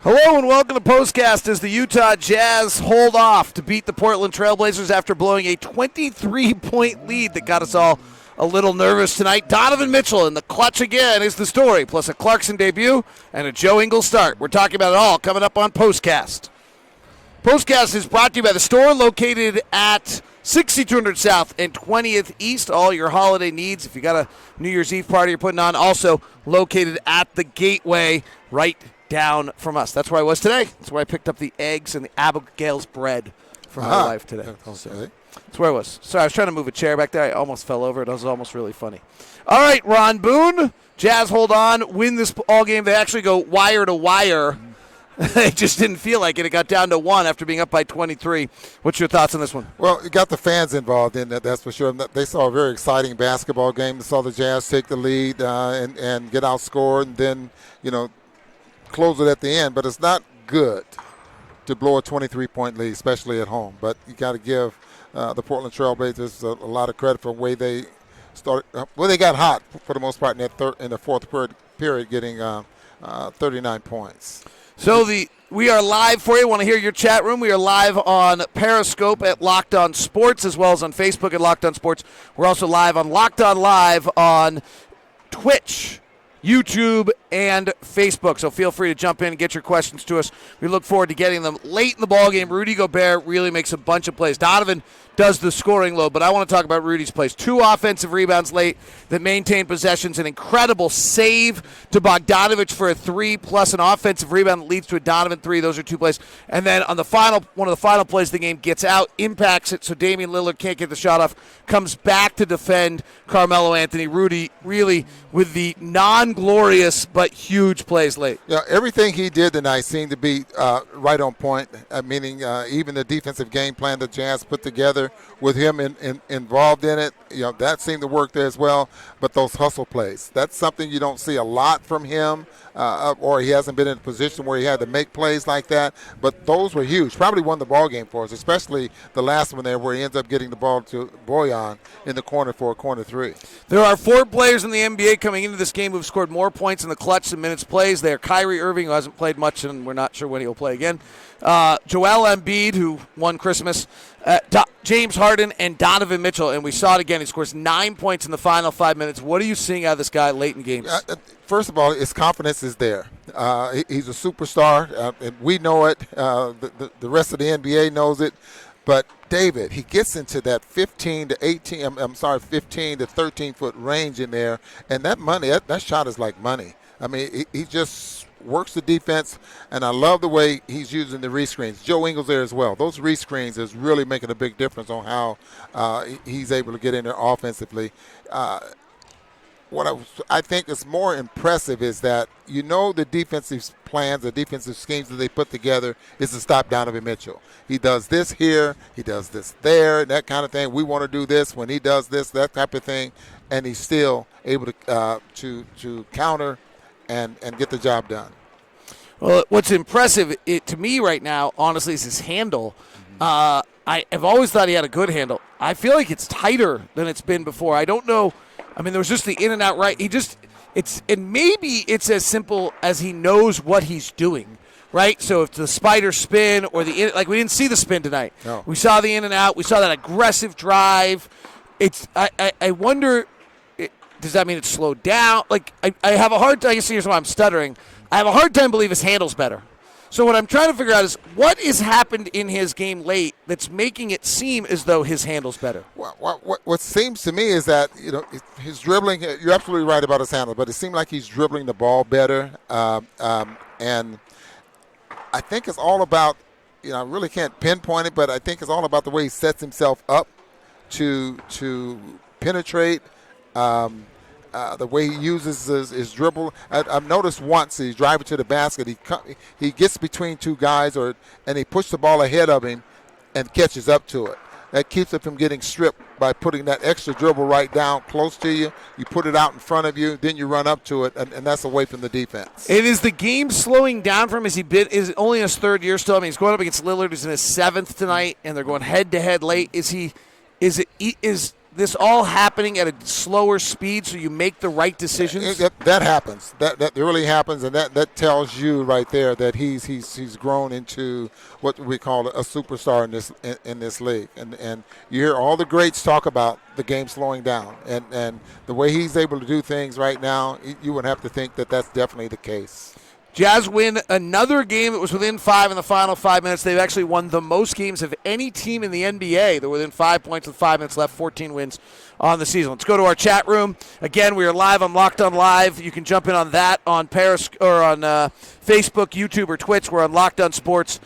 Hello and welcome to POSTCAST as the Utah Jazz hold off to beat the Portland Trailblazers after blowing a 23-point lead that got us all a little nervous tonight. Donovan Mitchell in the clutch again is the story, plus a Clarkson debut and a Joe Ingles start. We're talking about it all coming up on POSTCAST. POSTCAST is brought to you by the store located at 6200 South and 20th East. All your holiday needs. If you got a New Year's Eve party you're putting on, also located at the Gateway right down from us. That's where I was today. That's where I picked up the eggs and the Abigail's bread for my wife today. So, that's where I was. Sorry, I was trying to move a chair back there. I almost fell over. It was almost really funny. All right, Ron Boone. Jazz hold on, win this all game. They actually go wire to wire. They just didn't feel like it. It got down to 1 after being up by 23. What's your thoughts on this one? Well, it got the fans involved in that, that's for sure. They saw a very exciting basketball game. They saw the Jazz take the lead and get outscored and then, close it at the end. But it's not good to blow a 23-point lead, especially at home. But you got to give the Portland Trailblazers a lot of credit for the way they started. They got hot for the most part in the fourth period, getting 39 points. So we are live for you. Want to hear your chat room? We are live on Periscope at Locked On Sports, as well as on Facebook at Locked On Sports. We're also live on Locked On Live on Twitch, YouTube, and Facebook. So feel free to jump in and get your questions to us. We look forward to getting them late in the ballgame. Rudy Gobert really makes a bunch of plays. Donovan does the scoring load, but I want to talk about Rudy's plays. 2 offensive rebounds late that maintain possessions. An incredible save to Bogdanovich for a 3, plus an offensive rebound that leads to a Donovan 3. Those are 2 plays. And then on one of the final plays of the game, gets out, impacts it, so Damian Lillard can't get the shot off, comes back to defend Carmelo Anthony. Rudy really with the non-glorious but huge plays late. Yeah, everything he did tonight seemed to be right on point, meaning even the defensive game plan the Jazz put together with him involved in it, that seemed to work there as well. But those hustle plays, that's something you don't see a lot from him, or he hasn't been in a position where he had to make plays like that. But those were huge. Probably won the ball game for us, especially the last one there where he ends up getting the ball to Boyan in the corner for a corner 3. There are 4 players in the NBA coming into this game who've scored more points in the clutch than minutes plays. They are Kyrie Irving, who hasn't played much, and we're not sure when he'll play again. Joel Embiid, who won Christmas. James Harden and Donovan Mitchell, and we saw it again. He scores 9 points in the final 5 minutes. What are you seeing out of this guy late in games? First of all, his confidence is there. He's a superstar, and we know it. The rest of the NBA knows it. But David, he gets into that 15 to 13-foot range in there, and that money, that shot is like money. I mean, he just works the defense, and I love the way he's using the re-screens. Joe Ingles there as well. Those re-screens is really making a big difference on how he's able to get in there offensively. What I think is more impressive is that the defensive plans, the defensive schemes that they put together is to stop Donovan Mitchell. He does this here, he does this there, that kind of thing. We want to do this when he does this, that type of thing, and he's still able to counter and get the job done. Well, what's impressive to me right now, honestly, is his handle. I have always thought he had a good handle. I feel like it's tighter than it's been before. I don't know. I mean, there was just the in and out right. And maybe it's as simple as he knows what he's doing, right? So if the spider spin or we didn't see the spin tonight. No. We saw the in and out. We saw that aggressive drive. I wonder, does that mean it's slowed down? I have a hard time. I guess here's why I'm stuttering. I have a hard time believing his handle's better. So what I'm trying to figure out is what has happened in his game late that's making it seem as though his handle's better. What seems to me is that his dribbling. You're absolutely right about his handle, but it seemed like he's dribbling the ball better, and I think it's all about. I really can't pinpoint it, but I think it's all about the way he sets himself up to penetrate. The way he uses his dribble. I've noticed once he's driving to the basket, he gets between 2 guys, and he pushes the ball ahead of him and catches up to it. That keeps him from getting stripped by putting that extra dribble right down close to you. You put it out in front of you, then you run up to it, and that's away from the defense. And is the game slowing down for him? Is it only in his 3rd year still? I mean, he's going up against Lillard, who's in his 7th tonight, and they're going head-to-head late. this all happening at a slower speed so you make the right decisions? That happens. That really happens, and that tells you right there that he's grown into what we call a superstar in this league. And you hear all the greats talk about the game slowing down, and the way he's able to do things right now, you would have to think that that's definitely the case. Jazz win another game that was within 5 in the final 5 minutes. They've actually won the most games of any team in the NBA. They're within 5 points with 5 minutes left, 14 wins on the season. Let's go to our chat room. Again, we are live on Locked On Live. You can jump in on that on or on Facebook, YouTube, or Twitch. We're on Locked On Sports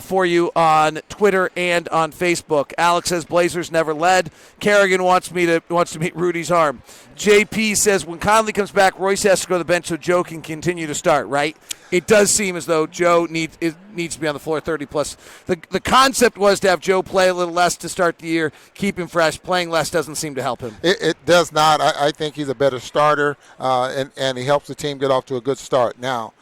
for you on Twitter and on Facebook. Alex says Blazers never led. Kerrigan wants to meet Rudy's arm. JP says when Conley comes back, Royce has to go to the bench so Joe can continue to start, right? It does seem as though Joe needs to be on the floor 30-plus. The concept was to have Joe play a little less to start the year, keep him fresh. Playing less doesn't seem to help him. It does not. I think he's a better starter, and he helps the team get off to a good start. Now,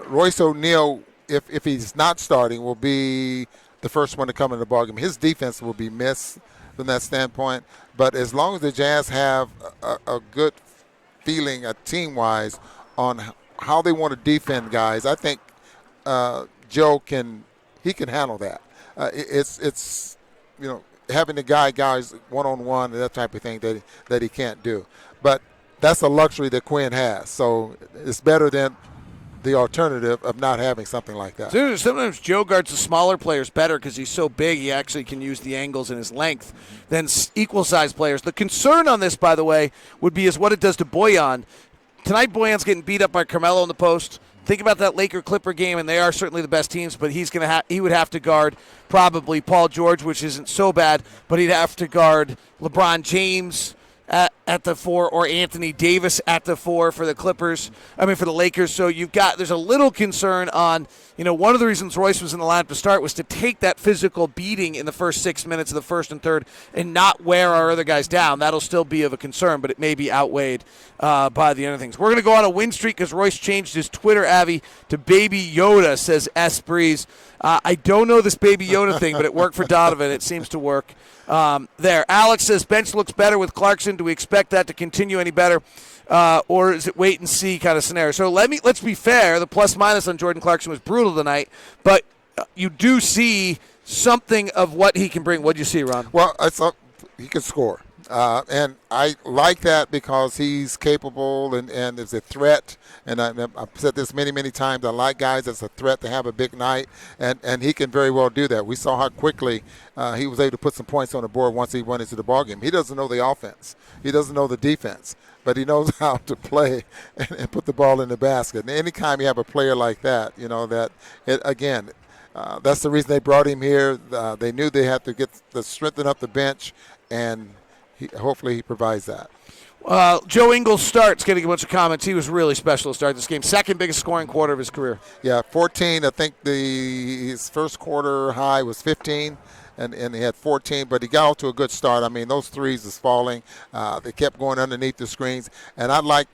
Royce O'Neal, if he's not starting, will be the first one to come in the ballgame. His defense will be missed from that standpoint. But as long as the Jazz have a good feeling team-wise on how they want to defend guys, I think Joe can handle that. It's having the guys one-on-one and that type of thing that he can't do. But that's a luxury that Quinn has. So it's better than the alternative of not having something like that. Dude, sometimes Joe guards the smaller players better because he's so big he actually can use the angles and his length than equal-sized players. The concern on this, by the way, would be is what it does to Bojan. Tonight, Bojan's getting beat up by Carmelo in the post. Think about that Laker-Clipper game, and they are certainly the best teams, but he would have to guard probably Paul George, which isn't so bad, but he'd have to guard LeBron James at the 4 or Anthony Davis at the 4 for the for the Lakers. So there's a little concern on, one of the reasons Royce was in the lineup to start was to take that physical beating in the first 6 minutes of the first and third and not wear our other guys down. That'll still be of a concern, but it may be outweighed by the other things. We're going to go on a win streak because Royce changed his Twitter, Avi, to Baby Yoda, says S. Breeze. I don't know this Baby Yoda thing, but it worked for Donovan. It seems to work there. Alex says bench looks better with Clarkson. Do we expect that to continue any better? Or is it wait and see kind of scenario? So let's be fair. The plus minus on Jordan Clarkson was brutal tonight, but you do see something of what he can bring. What do you see, Ron? Well, he can score. And I like that because he's capable and is a threat. And I've said this many, many times. I like guys that's a threat to have a big night, and he can very well do that. We saw how quickly he was able to put some points on the board once he went into the ballgame. He doesn't know the offense. He doesn't know the defense, but he knows how to play and put the ball in the basket. And anytime you have a player like that, that's the reason they brought him here. They knew they had to strengthen up the bench, and hopefully he provides that. Joe Ingles starts, getting a bunch of comments. He was really special to start this game. Second biggest scoring quarter of his career. Yeah, 14. I think his first quarter high was 15, and he had 14, but he got off to a good start. I mean, those threes is falling. They kept going underneath the screens, and I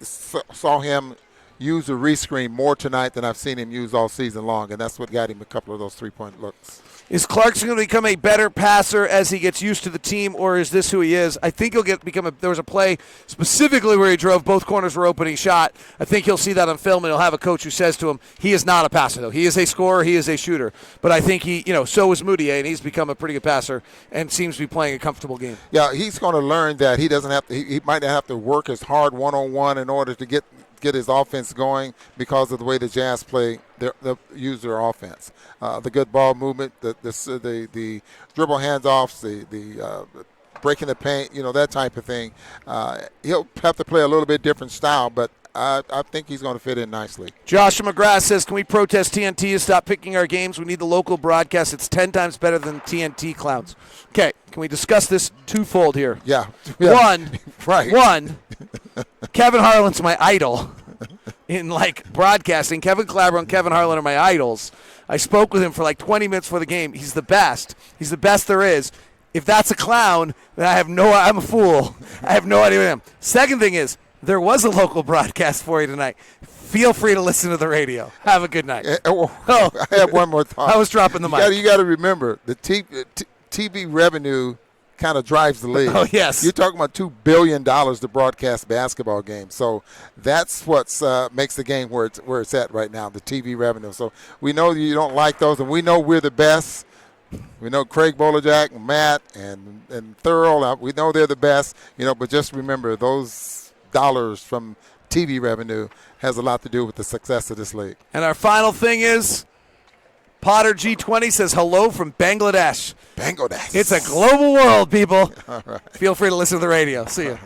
saw him use a rescreen more tonight than I've seen him use all season long, and that's what got him a couple of those three-point looks. Is Clarkson going to become a better passer as he gets used to the team, or is this who he is? I think he'll there was a play specifically where he drove both corners were open, he shot. I think he'll see that on film, and he'll have a coach who says to him, he is not a passer, though. He is a scorer, he is a shooter. But I think so is Moutier, and he's become a pretty good passer and seems to be playing a comfortable game. Yeah, he's going to learn that he doesn't have to. He might not have to work as hard one-on-one in order to get his offense going because of the way the Jazz play use their offense. The good ball movement, the dribble handoffs, the breaking the paint, that type of thing. He'll have to play a little bit different style, but I think he's going to fit in nicely. Joshua McGrath says, can we protest TNT to stop picking our games? We need the local broadcast. It's 10 times better than TNT clowns. Okay, can we discuss this twofold here? Yeah. One, right. Kevin Harlan's my idol in broadcasting. Kevin Clabber and Kevin Harlan are my idols. I spoke with him for 20 minutes before the game. He's the best. He's the best there is. If that's a clown, then I'm a fool. I have no idea what I am. Second thing is, there was a local broadcast for you tonight. Feel free to listen to the radio. Have a good night. I have one more thought. I was dropping the mic. You got to remember, the TV revenue kind of drives the league. Oh, yes. You're talking about $2 billion to broadcast basketball games. So that's what makes the game where it's at right now, the TV revenue. So we know you don't like those, and we know we're the best. We know Craig Bolajak and Matt and Thurl. We know they're the best, but just remember those dollars from TV revenue has a lot to do with the success of this league. And our final thing is Potter G20 says hello from Bangladesh. Bangladesh. It's a global world, people. All right. Feel free to listen to the radio. See you.